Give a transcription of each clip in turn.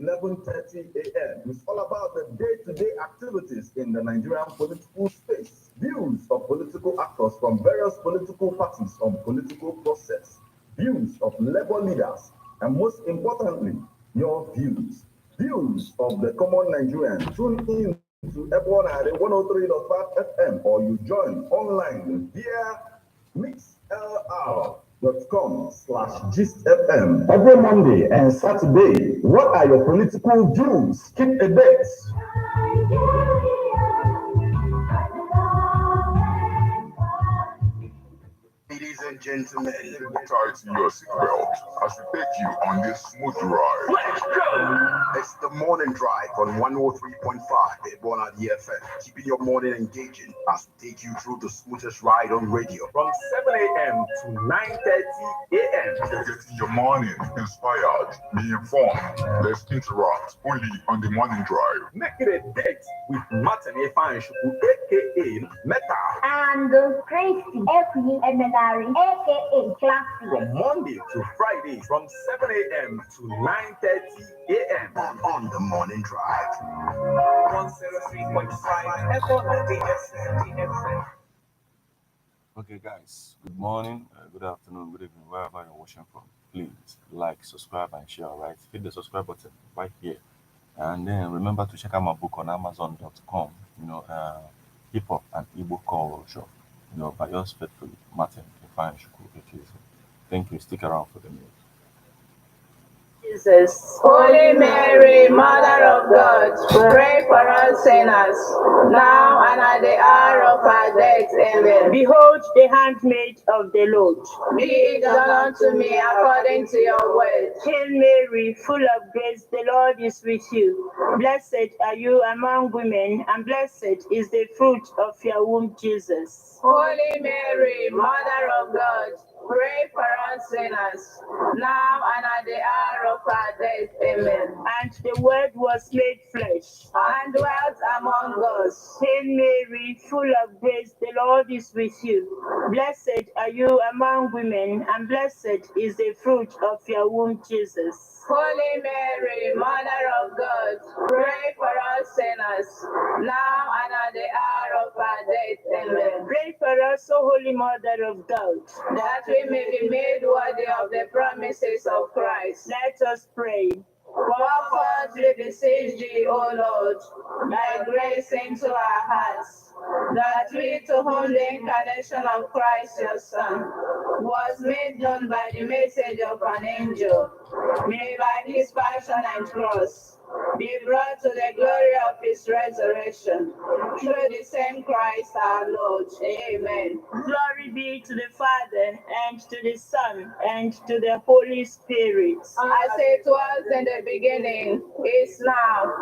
11:30 a.m. It's all about the day-to-day activities in the Nigerian political space, views of political actors from various political parties on political process, views of labor leaders, and most importantly, your views. Views of the common Nigerian. Tune in to F1 at 103.5 FM or you join online via mixlr.com/gistfm every Monday and Saturday. What are your political views? Keep a date. Ladies and gentlemen, tighten your seatbelt as we take you on this smooth ride. Let's go! It's the morning drive on 103.5 Ebona DFM, keeping your morning engaging as we take you through the smoothest ride on radio from 7 a.m. to 9:30 a.m. Getting your morning inspired, be informed. Let's interact only on the morning drive. Make it a date with Martin Efanshuku, aka Meta, and Christy Emelarry, aka Classy, from Monday to Friday from 7 a.m. to 9:30 a.m. on the morning drive. 103.5 FM. Okay, guys, good morning, good afternoon, good evening, wherever you're watching from. Please like, subscribe, and share, right? Hit the subscribe button right here. And then remember to check out my book on Amazon.com, Hip Hop and Igbo Culture, by yours faithfully, Martin Efanshuku. Thank you. Stick around for the news. Jesus, Holy Mary, Mother of God, pray for us sinners, now and at the hour of our death. Amen. Behold the handmaid of the Lord. Be it done unto me according to your word. Hail Mary, full of grace, the Lord is with you. Blessed are you among women, and blessed is the fruit of your womb, Jesus. Holy Mary, Mother of God, pray for us sinners, now and at the hour of our death. Amen. And the Word was made flesh, and dwelt among us. Hail Mary, full of grace, the Lord is with you. Blessed are you among women, and blessed is the fruit of your womb, Jesus. Holy Mary, Mother of God, pray for us sinners, now and at the hour of our death. Amen. Pray for us, O Holy Mother of God, that we may be made worthy of the promises of Christ. Let us pray. Pour forth, we beseech thee, O Lord, thy grace into our hearts, that we, to whom the incarnation of Christ your Son was made known by the message of an angel, may by his passion and cross be brought to the glory of his resurrection, through the same Christ our Lord. Amen. Glory be to the Father, and to the Son, and to the Holy Spirit. As it was in the beginning, is now,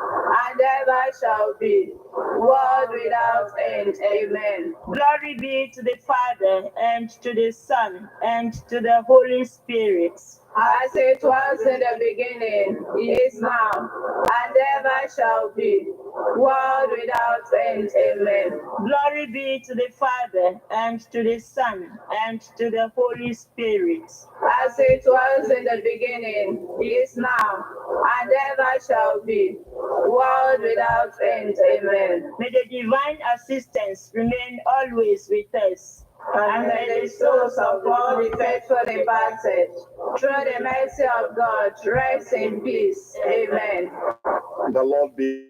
and ever shall be, world without end. Amen. Glory be to the Father, and to the Son, and to the Holy Spirit. As it was in the beginning, is now, and ever shall be, world without end. Amen. Glory be to the Father, and to the Son, and to the Holy Spirit. As it was in the beginning, is now, and ever shall be, world without end. Amen. May the divine assistance remain always with us, and may the souls of all the faithful departed, through the mercy of God, rest in peace. Amen. The Lord be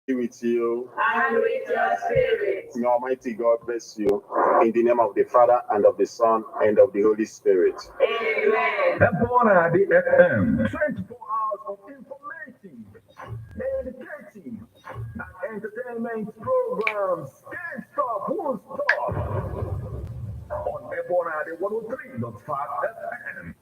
with you. And with your spirit. May Almighty God bless you. In the name of the Father, and of the Son, and of the Holy Spirit. Amen. Ebona DFM, 24 hours of information, educating, and entertainment programs. Can't stop, won't stop. On Ebona 103.5 FM.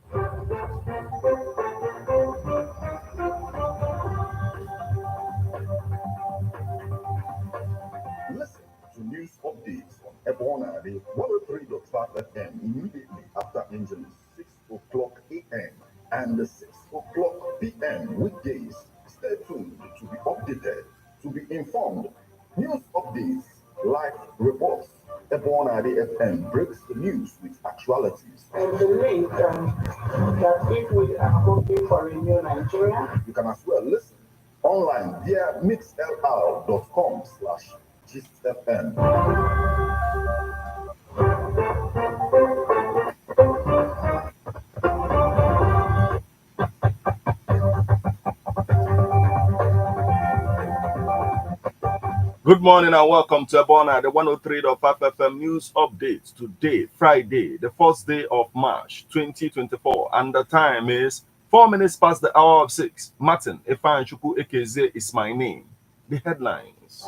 Listen to news updates on Ebona 103.5 FM immediately after engine 6 o'clock a.m. and 6 o'clock p.m. weekdays. Stay tuned to be updated, to be informed. News updates, live reports, Ebonade FM breaks the news with actualities. And believe that if we are hoping for a new Nigeria, You can as well listen online via mixlr.com/GistFM. Good morning and welcome to Ebona, the 103.5 FM news update. Today, Friday, the first day of March 2024, and the time is 4 minutes past the hour of 6. Martin Efanchuku Ekeze is my name. The headlines.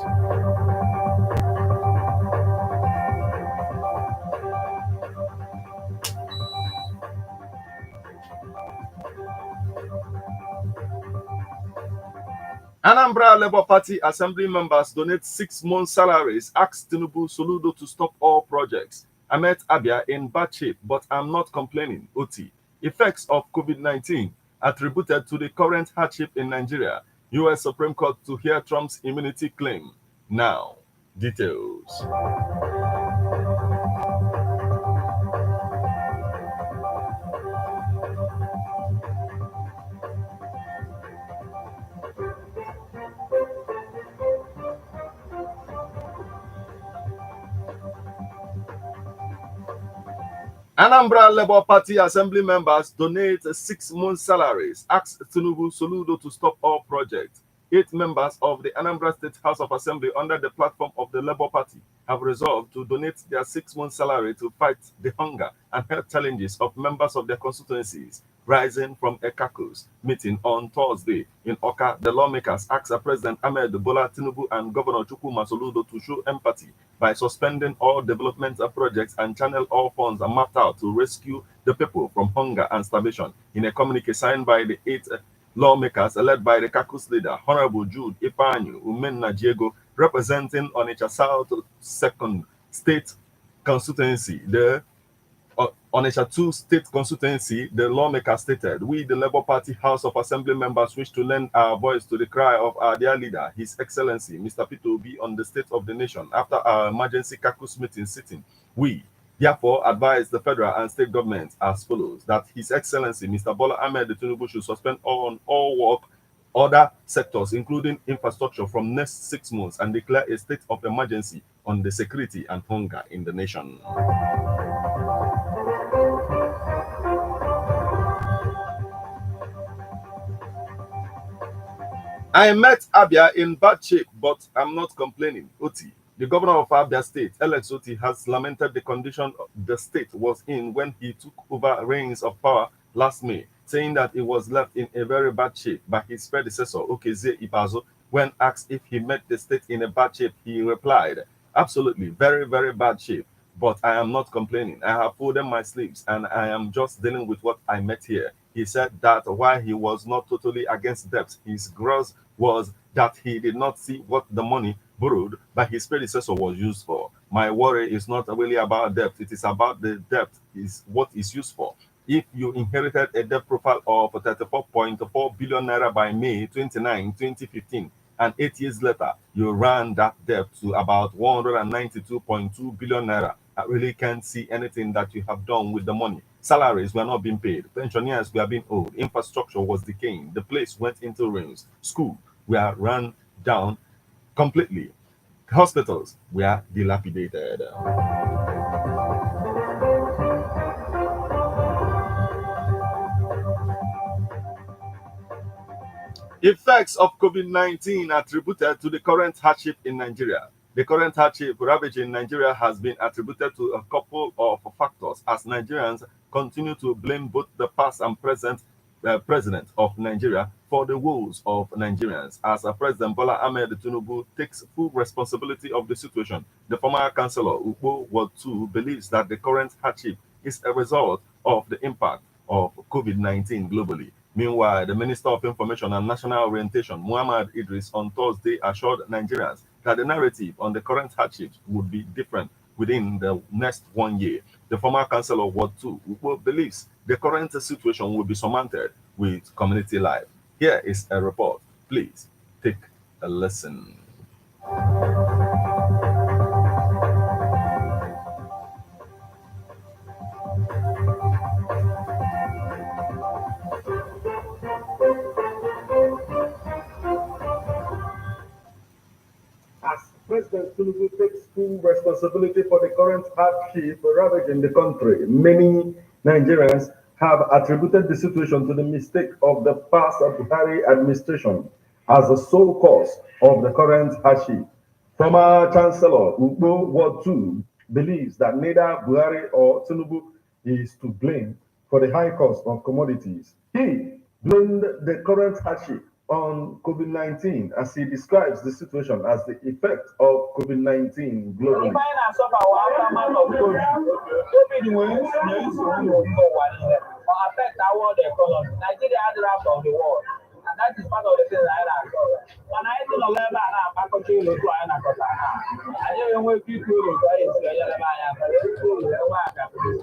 Anambra Labour Party Assembly members donate 6 months' salaries, ask Tinubu Soludo to stop all projects. I met Abia in bad shape, but I'm not complaining. OT. Effects of COVID-19 attributed to the current hardship in Nigeria. U.S. Supreme Court to hear Trump's immunity claim. Now, details. Anambra Labour Party Assembly members donate 6 months' salaries, ask Tinubu Soludo to stop all projects. 8 members of the Anambra State House of Assembly under the platform of the Labour Party have resolved to donate their 6 months' salary to fight the hunger and health challenges of members of their constituencies. Rising from a caucus meeting on Thursday in Oka, the lawmakers asked President Ahmed Bola Tinubu and Governor Chukwuma Soludo to show empathy by suspending all development projects and channel all funds mapped out to rescue the people from hunger and starvation. In a communique signed by the 8 lawmakers led by the caucus leader, Honorable Jude Ipanyu Umenna Diego, representing Onitsha South 2nd State Constituency, the Onitsha 2 State Constituency, the lawmaker stated, "We, the Labour Party House of Assembly members, wish to lend our voice to the cry of our dear leader, His Excellency, Mr. Peter Obi, on the state of the nation after our emergency caucus meeting sitting. We, therefore, advise the federal and state governments as follows, that His Excellency, Mr. Bola Ahmed Tinubu, should suspend all work, other sectors, including infrastructure, from next 6 months and declare a state of emergency on the security and hunger in the nation." I met Abia in bad shape, but I'm not complaining. Oti, the governor of Abia State, Alex Oti, has lamented the condition the state was in when he took over reins of power last May, saying that it was left in a very bad shape by his predecessor, Okezie Ibazo. When asked if he met the state in a bad shape, he replied, "Absolutely, very, very bad shape. But I am not complaining. I have folded my sleeves and I am just dealing with what I met here." He said that while he was not totally against debt, his gross was that he did not see what the money borrowed by his predecessor was used for. "My worry is not really about debt. It is about the debt is what is used for. If you inherited a debt profile of 34.4 billion naira by May 29, 2015, and 8 years later, you ran that debt to about 192.2 billion naira. I really can't see anything that you have done with the money. Salaries were not being paid. Pensioners were being owed. Infrastructure was decaying. The place went into ruins. Schools were run down completely. Hospitals were dilapidated." Effects of COVID-19 attributed to the current hardship in Nigeria. The current hardship ravaging Nigeria has been attributed to a couple of factors as Nigerians continue to blame both the past and present president of Nigeria for the woes of Nigerians. As President Bola Ahmed Tinubu takes full responsibility of the situation, the former Councillor Ukpo Watu believes that the current hardship is a result of the impact of COVID-19 globally. Meanwhile, the Minister of Information and National Orientation, Muhammad Idris, on Thursday assured Nigerians that the narrative on the current hardships would be different within the next 1 year. The former Councillor Watu believes the current situation will be surmounted with community life. Here is a report. Please take a listen. President Tinubu takes full responsibility for the current hardship ravaging the country. Many Nigerians have attributed the situation to the mistake of the past Buhari administration as the sole cause of the current hardship. Former Chancellor Ugbo Ward 2 believes that neither Buhari or Tinubu is to blame for the high cost of commodities. He blamed the current hardship on COVID-19 as he describes the situation as the effect of COVID-19 globally. Ife anyị na-asọba wa aftermath of COVID nwere nsogbu n'ofe ụwa niile ọ affect our world economy. Nigeria adịrị out of the world and that is part of the thing anyị na-asọ. Mana anyị dị n'ọla ebe a na-akpakọta ụlọ otu anyị na-akọta ha. Anyị enwe ike ịtụ ụlọ otu anyị esi enyere anyị aka wee tụọ ụlọ enwe aka wee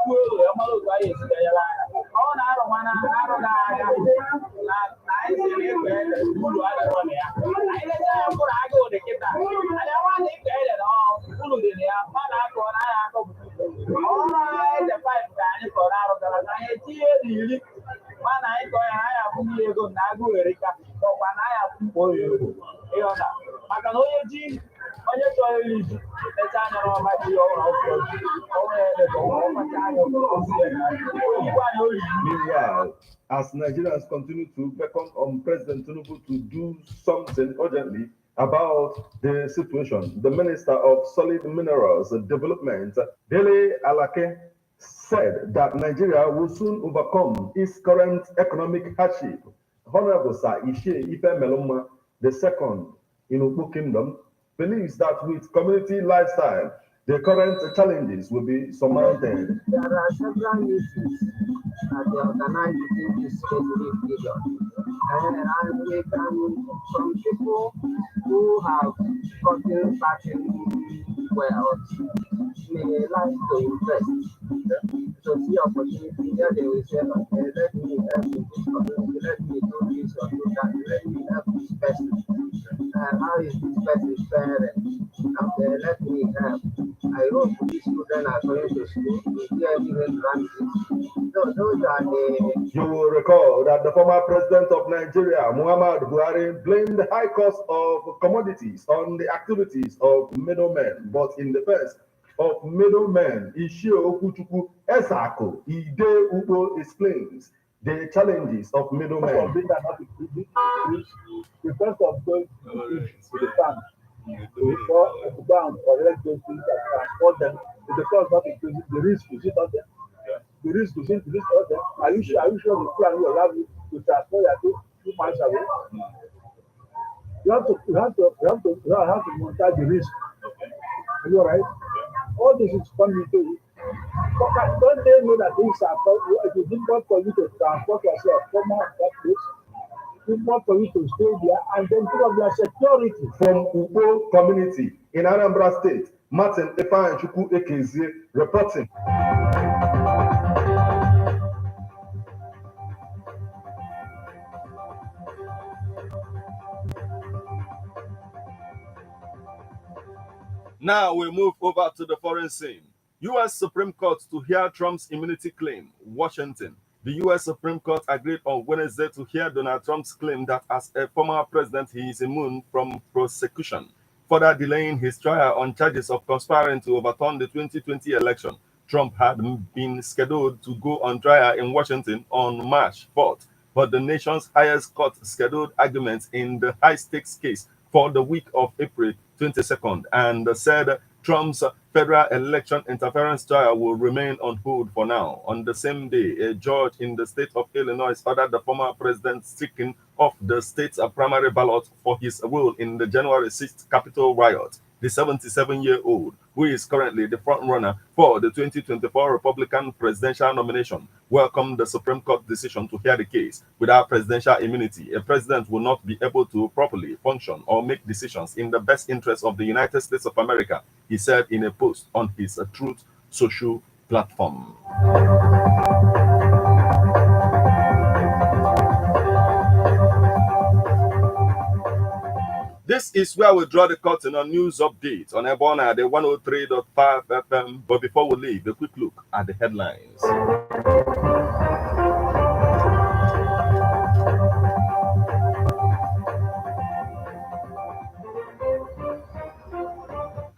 tụọ ụlọ mara otu anyị esi enyere aka. Ọ na-arụkwana arụ na-aga na anyị si na-ekpe ede uru adịrọ na ya. Anyị lezie anya mkpụrụ agụụ dị kịta anyị nwanne ikpe ede na uru dị na ya ma na-akọ na anyị akọpụta ọrụ ede paịpụ ka anyị kọrọ arụ gara ka anyị etinye n'iri mana anyị kọọ ya na anyị akwụ n'ihe ego na agụụ erika ọkwa na anyị akwụ mkpa oyi ego ịghọta maka na onye ji onye chọrọ iri ji echa anya n'ọma ji ya ọhụrụ ọkụ ọnwa ya edebe ọkpacha anya osi igwe anyị oyi. Meanwhile, as Nigerians continue to beckon on President Tinubu to do something urgently about the situation, the Minister of Solid Minerals Development, Dele Alake, said that Nigeria will soon overcome its current economic hardship. Honorable Sir Ishe Ife Meloma II in Ukpo Kingdom believes that with community lifestyle, the current challenges will be surmounted. There are several issues that they organize within this specific period. And we can, some people who have gotten certain wealth may like to invest. To see opportunity, here they will say, okay, let me help in this community, let me do this or do that, let me help this person. How is this person's parent? Okay, let me help. I hope these children are going to school, we hear even granted. So those are the... You will recall that the former president of Nigeria, Muhammad Buhari, blamed the high cost of commodities on the activities of middlemen. But in the first of middlemen, Ishio Okuchukwu Esako Ide Ubo explains the challenges of middlemen. The cost of going to the farm before to go and collect those things and transport them, the cost not increasing, the risk is it not there? The risk is it not there? Are you sure the plan will allow you to transport your 2 miles away? You have to monitor the risk. Are you alright? All this is coming to you. Don't they know that things are it is difficult for you to transport yourself from that place? Difficult for you to stay there and then think of your security. From Ubo community in Anambra State, Martin Efan Chukwu Ekezie reporting. Now we move over to the foreign scene. U.S. Supreme Court to hear Trump's immunity claim. Washington. The U.S. Supreme Court agreed on Wednesday to hear Donald Trump's claim that as a former president, he is immune from prosecution, further delaying his trial on charges of conspiring to overturn the 2020 election. Trump had been scheduled to go on trial in Washington on March 4th, but the nation's highest court scheduled arguments in the high-stakes case for the week of April 22nd and said Trump's federal election interference trial will remain on hold for now. On the same day, a judge in the state of Illinois ordered the former president stricken off the state's primary ballot for his role in the January 6th Capitol riot. The 77-year-old, who is currently the frontrunner for the 2024 Republican presidential nomination, welcomed the Supreme Court decision to hear the case. Without presidential immunity, a president will not be able to properly function or make decisions in the best interest of the United States of America, he said in a post on his Truth Social platform. This is where we draw the curtain on news updates on Ebona, the 103.5 FM. But before we leave, a quick look at the headlines.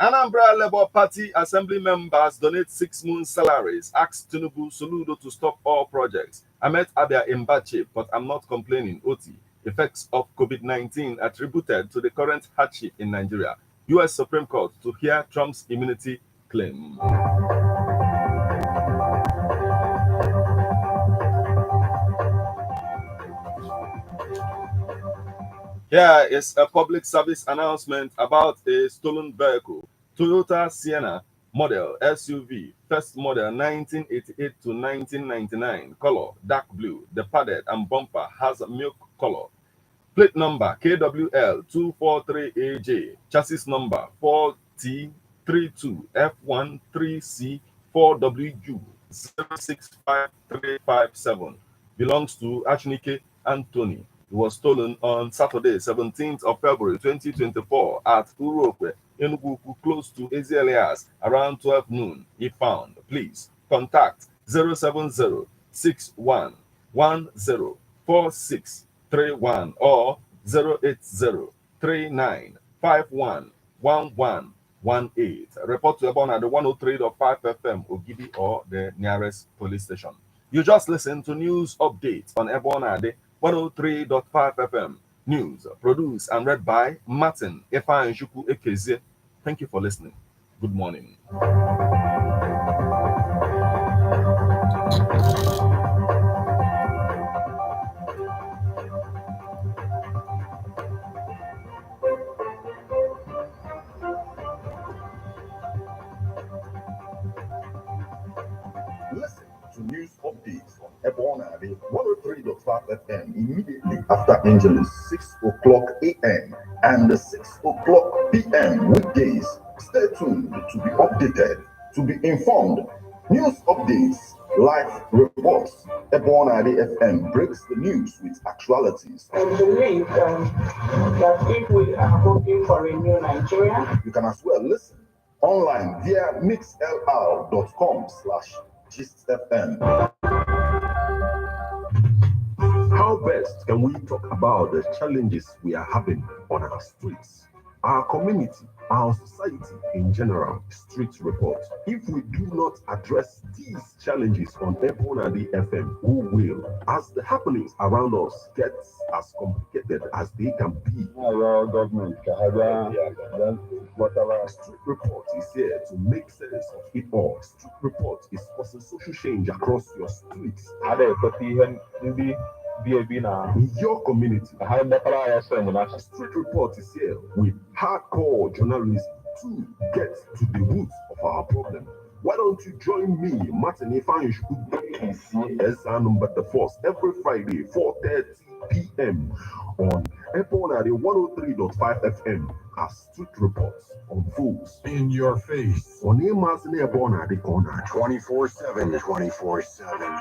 Anambra Labour Party Assembly members donate 6 months' salaries. Ask Tinubu Soludo to stop all projects. I met Abia in bad shape, but I'm not complaining. OT. Effects of COVID-19 attributed to the current hardship in Nigeria. U.S. Supreme Court to hear Trump's immunity claim. Here is a public service announcement about a stolen vehicle. Toyota Sienna model SUV, first model 1988 to 1999, color dark blue. The padded and bumper has a milk color. Plate number KWL243AJ, chassis number 4T32F13C4WU 065357. Belongs to Achinike Anthony. It was stolen on Saturday, 17th of February 2024 at Urokwe, Enugu, close to Ezielias, around 12 noon. If found, please contact 07061104631 or 08039511118. Report to Ebon at the 103.5 FM Ogidi or the nearest police station. You just listened to news updates on Ebon at the 103.5 FM. News produced and read by Martin Efanjuku Ekeze. Thank you for listening. Good morning. Listen to news updates on Ebona 103.5 FM immediately after Angelus 6 o'clock a.m. and 6 o'clock p.m. weekdays. Stay tuned to be updated, to be informed. News updates, live reports. Ebona FM breaks the news with actualities. I believe that if we are hoping for a new Nigeria, you can as well listen online via mixlr.com/GistFM. How best can we talk about the challenges we are having on our streets, our community, our society in general? Street report. If we do not address these challenges on Ebonadi FM, who will? As the happenings around us get as complicated as they can be. Street report is here to make sense of it all. Street report is causing social change across your streets. In your community, Street report is here with hardcore journalism to get to the roots of our problem. Why don't you join me, Martin Efanjuku, number the first every Friday, 4:30 p.m. on Ebona 103.5 FM as Street Reports unfolds in your face on Ebona the corner 24/7, 24/7.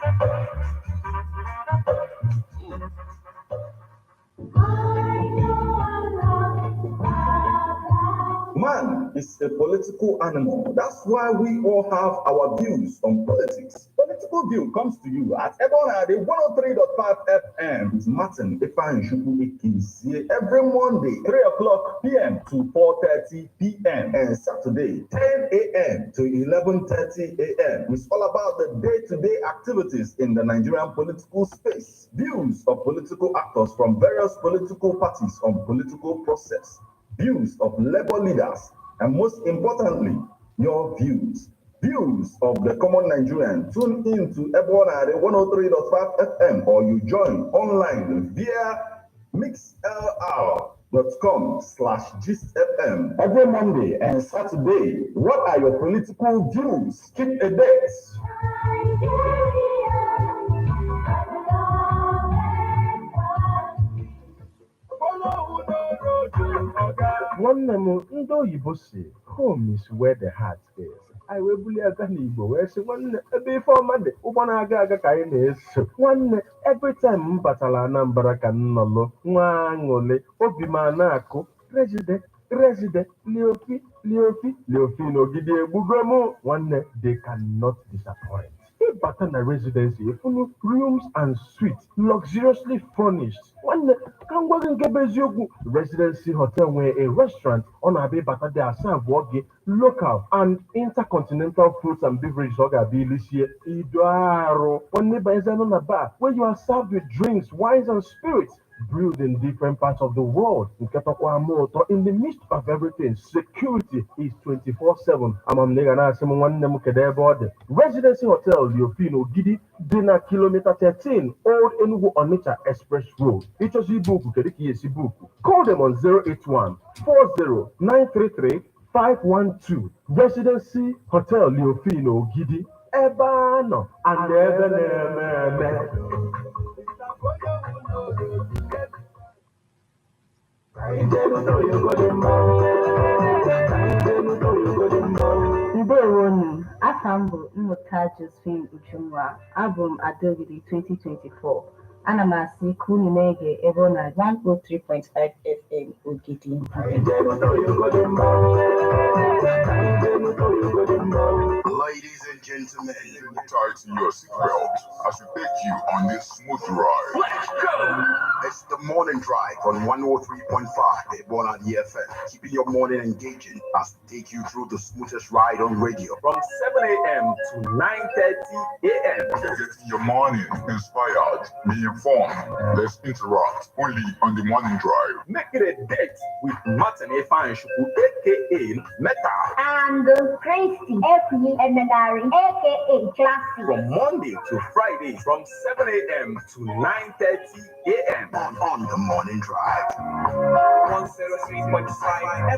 Man is a political animal. That's why we all have our views on politics. Political View comes to you at Ebona 103.5 FM with Martin Efanjuku Ekeze every Monday, 3 o'clock p.m. to 4:30 p.m. and Saturday, 10 a.m. to 11:30 a.m. It's all about the day-to-day activities in the Nigerian political space. Views of political actors from various political parties on political process. Views of labor leaders, and most importantly, your views. Views of the common Nigerian. Tune in to Ebona 103.5 FM or you join online via mixlr.com/GistFM every Monday and Saturday. What are your political views? Keep a date. Nwanne m ndị oyibo si home is where the heart is. Anyị wee bulie aga n'Igbo wee sị nwanne ebe ife ọma dị ụgbọ na-aga aga ka anyị na-eso. Nwanne every time m batara Anambra ka m nọlụ nwa aṅụlị obi m na-akụ Resident Leofi n'ogidi egbugo m. Nwanne they cannot disappoint. Batana residency, full of rooms and suites, luxuriously furnished. One residency hotel where a restaurant on Abe Bata de serve local and intercontinental foods and beverages Idaro. One neighbor bar where you are served with drinks, wines and spirits brewed in different parts of the world. In the midst of everything, security is 24/7. Residency Hotel Leopino Gidi, Dina Kilometer 13, Old Enugu Onitsha Express Road. Call them on 081 40 933 512. Residency Hotel Leopino Gidi, Ebano, and Ndewonu, afam bụ Mmụta Josephine Ujunwa, abụ m Adogidi 2024. Ana m asị ka unu na-ege ebe ọ na 103.5 FM Ogidi. Ladies and gentlemen, tighten your seatbelt as we take you on this smooth ride. Let's go! It's the morning drive on 103.5 Ebona FM, keeping your morning engaging as we take you through the smoothest ride on radio. From 7 a.m. to 9:30 a.m. Getting your morning inspired, be informed. Let's interact only on the morning drive. Make it a date with Martin Efanshuku, aka Meta. And Christy, aka Emenari, aka Classy. From Monday to Friday, from 7 a.m. to 9:30 a.m. on the morning drive. 103.5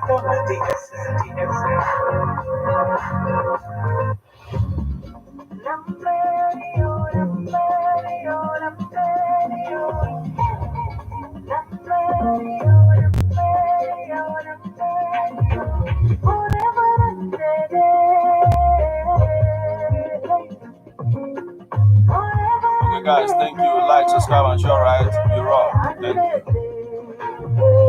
Okay, guys, thank you. Like, subscribe, and share, right? You're up. Thank you.